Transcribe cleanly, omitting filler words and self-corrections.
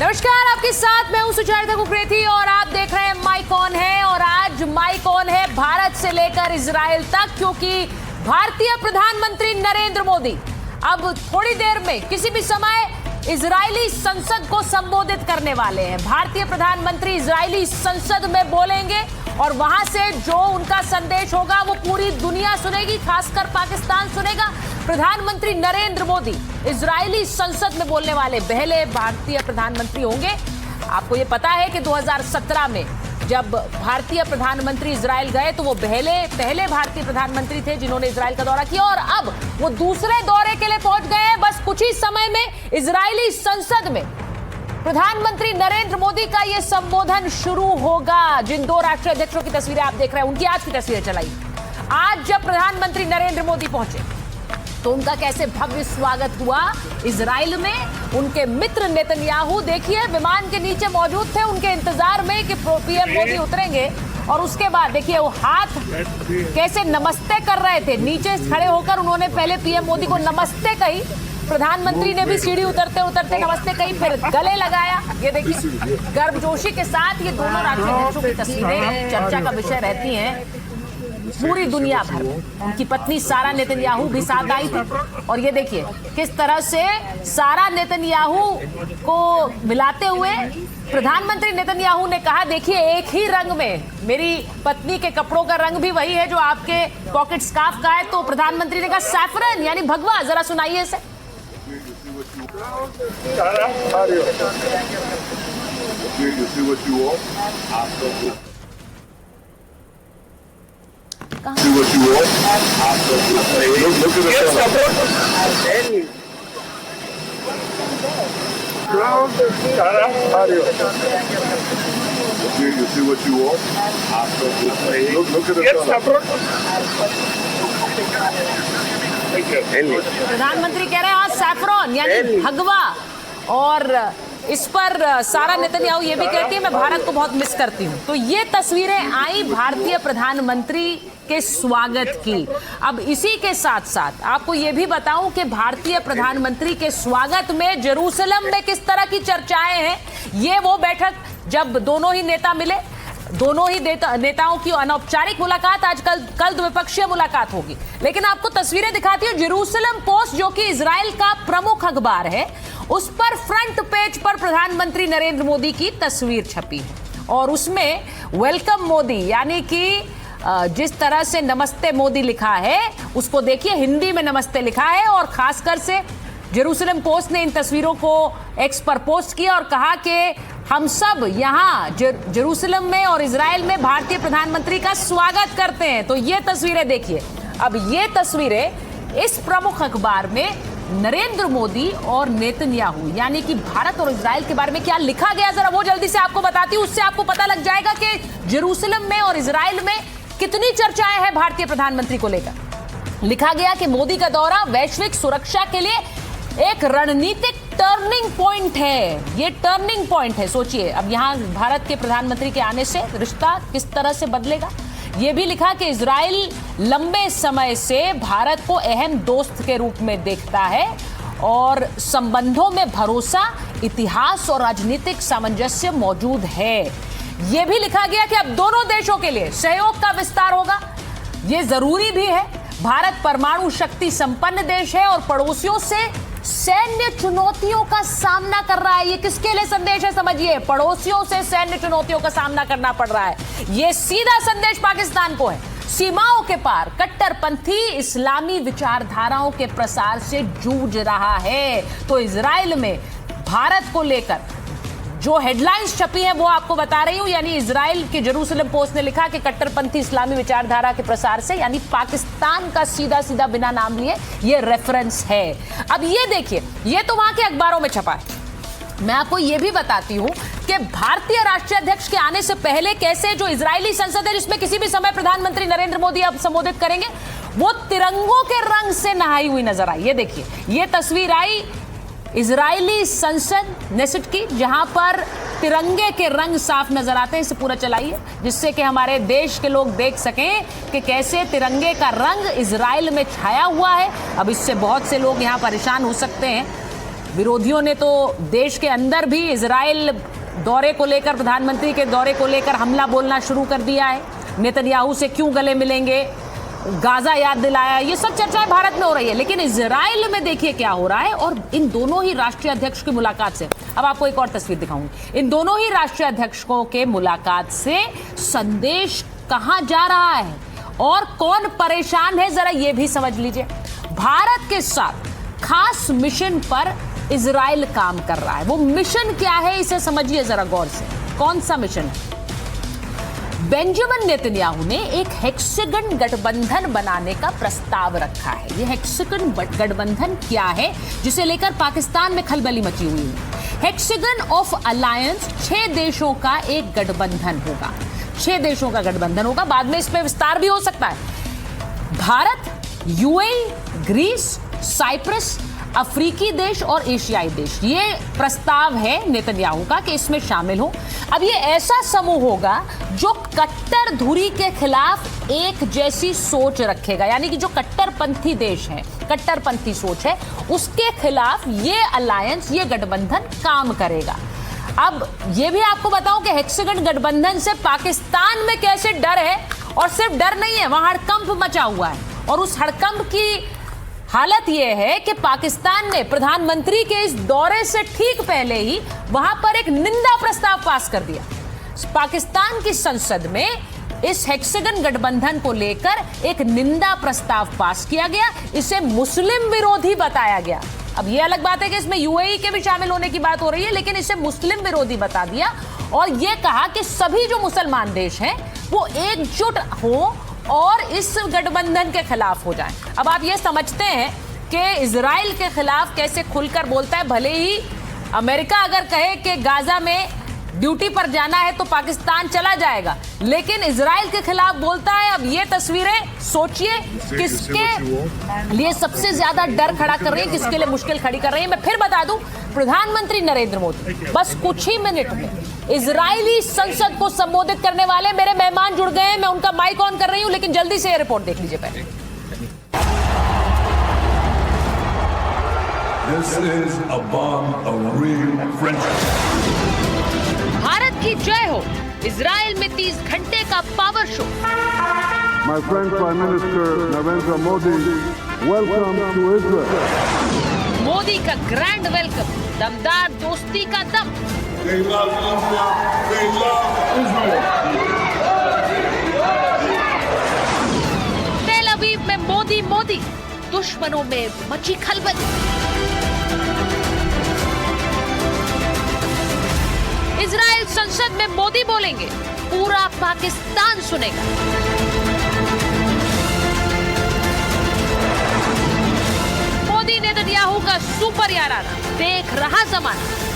नमस्कार, आपके साथ मैं हूं सुचेता कुकरेती और आप देख रहे हैं माइक ऑन है। और आज माइक ऑन है भारत से लेकर इजराइल तक, क्योंकि भारतीय प्रधानमंत्री नरेंद्र मोदी अब थोड़ी देर में किसी भी समय इजरायली संसद को संबोधित करने वाले हैं। भारतीय प्रधानमंत्री इजरायली संसद में बोलेंगे और वहां से जो उनका संदेश होगा वो पूरी दुनिया सुनेगी, खासकर पाकिस्तान सुनेगा। प्रधानमंत्री नरेंद्र मोदी इजरायली संसद में बोलने वाले पहले भारतीय प्रधानमंत्री होंगे। आपको ये पता है कि 2017 में जब भारतीय प्रधानमंत्री इजराइल गए तो वो पहले भारतीय प्रधानमंत्री थे जिन्होंने इजराइल का दौरा किया, और अब वो दूसरे दौरे के लिए पहुंच गए हैं। बस कुछ ही समय में इजरायली संसद में प्रधानमंत्री नरेंद्र मोदी का ये संबोधन शुरू होगा। जिन दो राष्ट्रीय अध्यक्षों की तस्वीरें आप देख रहे हैं, उनकी आज की तस्वीरें चलाई। आज जब प्रधानमंत्री नरेंद्र मोदी पहुंचे तो उनका कैसे भव्य स्वागत हुआ इजराइल में। उनके मित्र नेतन्याहू देखिए विमान के नीचे मौजूद थे उनके इंतजार में कि पीएम मोदी उतरेंगे, और उसके बाद देखिए वो हाथ कैसे नमस्ते कर रहे थे। नीचे खड़े होकर उन्होंने पहले पीएम मोदी को नमस्ते कही, प्रधानमंत्री ने भी सीढ़ी उतरते उतरते नमस्ते कही, फिर गले लगाया। ये देखिए गर्मजोशी के साथ ये दोनों राष्ट्रीय अध्यक्षों की तस्वीरें चर्चा का विषय रहती हैं पूरी दुनिया भर में। उनकी पत्नी सारा नेतन्याहू भी साथ आई थी, और ये देखिए किस तरह से सारा नेतन्याहू को मिलाते हुए प्रधानमंत्री नेतन्याहू ने कहा, देखिए एक ही रंग में मेरी पत्नी के कपड़ों का रंग भी वही है जो आपके पॉकेट स्कार्फ का है। तो प्रधानमंत्री ने कहा सैफरन यानी भगवा। जरा सुनाइए इसे। See what you want. Look at the You see what you want. Look at the प्रधानमंत्री कह रहे हैं हाँ सैफरन यानी भगवा। और इस पर सारा नेतन्याहू ये भी कहती है मैं भारत को बहुत मिस करती हूँ। तो ये तस्वीरें आई भारतीय प्रधानमंत्री के स्वागत की। अब इसी के साथ साथ आपको ये भी बताऊं कि भारतीय प्रधानमंत्री के स्वागत में जेरूसलम में किस तरह की चर्चाएं हैं। ये वो बैठक जब दोनों ही नेता मिले, दोनों ही नेताओं की अनौपचारिक मुलाकात, आज कल द्विपक्षीय मुलाकात होगी। लेकिन आपको तस्वीरें दिखाती हूँ। जेरूसलम पोस्ट जो कि इजराइल का प्रमुख अखबार है, उस पर फ्रंट पेज पर प्रधानमंत्री नरेंद्र मोदी की तस्वीर छपी है, और उसमें वेलकम मोदी यानी कि जिस तरह से नमस्ते मोदी लिखा है उसको देखिए, हिंदी में नमस्ते लिखा है। और खासकर से जेरूसलम पोस्ट ने इन तस्वीरों को एक्स पर पोस्ट किया और कहा कि हम सब यहाँ जेरूसलम में और इजराइल में भारतीय प्रधानमंत्री का स्वागत करते हैं। तो ये तस्वीरें देखिए। अब ये तस्वीरें इस प्रमुख अखबार में नरेंद्र मोदी और नेतन्याहू यानी कि भारत और इजराइल के बारे में क्या लिखा गया, जरा वो जल्दी से आपको बताती हूँ। उससे आपको पता लग जाएगा कि जेरूसलम में और इजराइल में कितनी चर्चाएं हैं भारतीय प्रधानमंत्री को लेकर। लिखा गया कि मोदी का दौरा वैश्विक सुरक्षा के लिए एक रणनीतिक टर्निंग पॉइंट है। ये टर्निंग पॉइंट है। सोचिए अब यहाँ भारत के प्रधानमंत्री के आने से रिश्ता किस तरह से बदलेगा। ये भी लिखा कि इजराइल लंबे समय से भारत को अहम दोस्त के रूप में देखता है और संबंधों में भरोसा, इतिहास और राजनीतिक सामंजस्य मौजूद है। ये भी लिखा गया कि अब दोनों देशों के लिए सहयोग का विस्तार होगा। ये जरूरी भी है। भारत परमाणु शक्ति संपन्न देश है और पड़ोसियों से सैन्य चुनौतियों का सामना कर रहा है। ये किसके लिए संदेश है समझिए, पड़ोसियों से सैन्य चुनौतियों का सामना करना पड़ रहा है। ये सीधा संदेश पाकिस्तान को है। सीमाओं के पार कट्टरपंथी इस्लामी विचारधाराओं के प्रसार से जूझ रहा है। तो इजराइल में भारत को लेकर जो हेडलाइंस छपी है वो आपको बता रही हूं। यानी इजराइल के जेरूसलम पोस्ट ने लिखा कि कट्टरपंथी इस्लामी विचारधारा के प्रसार से, यानी पाकिस्तान का सीधा सीधा बिना नाम लिए ये रेफरेंस है। अब ये देखिए, ये तो वहां के अखबारों में छपा है। मैं आपको ये भी बताती हूं कि भारतीय राष्ट्रीय अध्यक्ष के आने से पहले कैसे जो इजरायली संसद है जिसमें किसी भी समय प्रधानमंत्री नरेंद्र मोदी अब संबोधित करेंगे, वो तिरंगों के रंग से नहाई हुई नजर आई। ये देखिए, ये तस्वीर आई इजरायली संसद नेसेट की, जहां पर तिरंगे के रंग साफ नजर आते हैं। इसे पूरा चलाइए जिससे कि हमारे देश के लोग देख सकें कि कैसे तिरंगे का रंग इजराइल में छाया हुआ है। अब इससे बहुत से लोग यहां परेशान हो सकते हैं। विरोधियों ने तो देश के अंदर भी इजराइल दौरे को लेकर, प्रधानमंत्री के दौरे को लेकर हमला बोलना शुरू कर दिया है। नेतन्याहू से क्यों गले मिलेंगे, गाजा याद दिलाया, ये सब चर्चाएं भारत में हो रही है। लेकिन इजराइल में देखिए क्या हो रहा है। और इन दोनों ही राष्ट्रीय अध्यक्ष की मुलाकात से, अब आपको एक और तस्वीर दिखाऊंगी, इन दोनों ही राष्ट्रीय अध्यक्षों के मुलाकात से संदेश कहां जा रहा है और कौन परेशान है, जरा ये भी समझ लीजिए। भारत के साथ खास मिशन पर इजराइल काम कर रहा है। वो मिशन क्या है, इसे समझिए जरा गौर से। कौन सा मिशन है? बेंजामिन नेतन्याहू ने एक हेक्सागन गठबंधन बनाने का प्रस्ताव रखा है। ये हेक्सागन गठबंधन क्या है, जिसे लेकर पाकिस्तान में खलबली मची हुई है। हेक्सागन ऑफ अलायंस 6 देशों का एक गठबंधन होगा। 6 देशों का गठबंधन होगा, बाद में इसमें विस्तार भी हो सकता है। भारत, यूएई, ग्रीस, साइप्रस, अफ्रीकी देश और एशियाई देश, ये प्रस्ताव है नेतन्याहू का कि इसमें शामिल हो। अब ये ऐसा समूह होगा जो कट्टर धुरी के खिलाफ एक जैसी सोच रखेगा, यानी कि जो कट्टरपंथी देश है, कट्टरपंथी सोच है, उसके खिलाफ ये अलायंस, ये गठबंधन काम करेगा। अब ये भी आपको बताऊं कि हेक्सागन गठबंधन से पाकिस्तान में कैसे डर है, और सिर्फ डर नहीं है, वहां हड़कंप मचा हुआ है। और उस हड़कंप की हालत यह है कि पाकिस्तान ने प्रधानमंत्री के इस दौरे से ठीक पहले ही वहां पर एक निंदा प्रस्ताव पास कर दिया। पाकिस्तान की संसद में इस हेक्सागन गठबंधन को लेकर एक निंदा प्रस्ताव पास किया गया। इसे मुस्लिम विरोधी बताया गया। अब यह अलग बात है कि इसमें यूएई के भी शामिल होने की बात हो रही है, लेकिन इसे मुस्लिम विरोधी बता दिया और यह कहा कि सभी जो मुसलमान देश हैं वो एकजुट हो और इस गठबंधन के खिलाफ हो जाए। अब आप ये समझते हैं कि इजराइल के खिलाफ कैसे खुलकर बोलता है। भले ही अमेरिका अगर कहे कि गाजा में ड्यूटी पर जाना है तो पाकिस्तान चला जाएगा, लेकिन इजराइल के खिलाफ बोलता है। अब ये तस्वीरें सोचिए किसके लिए सबसे ज्यादा डर खड़ा कर रही है, किसके लिए मुश्किल खड़ी कर रही है। मैं फिर बता दूं, प्रधानमंत्री नरेंद्र मोदी बस कुछ ही मिनट में इजरायली संसद को संबोधित करने वाले। मेरे मेहमान जुड़ गए हैं, मैं उनका माइक ऑन कर रही हूं, लेकिन जल्दी से ये रिपोर्ट देख लीजिए पहले। This is a bond of real friendship. Bharat की जय हो, इजराइल में 30 घंटे का power show. My friend Prime Minister Narendra Modi, welcome to Israel. Modi का ग्रैंड वेलकम, दमदार दोस्ती का दम। They love India. They love Israel. तेल अवीव में मोदी मोदी, दुश्मनों में मची खलबली। इजराइल संसद में मोदी बोलेंगे, पूरा पाकिस्तान सुनेगा। मोदी नेतन्याहू का सुपर याराना, देख रहा जमाना।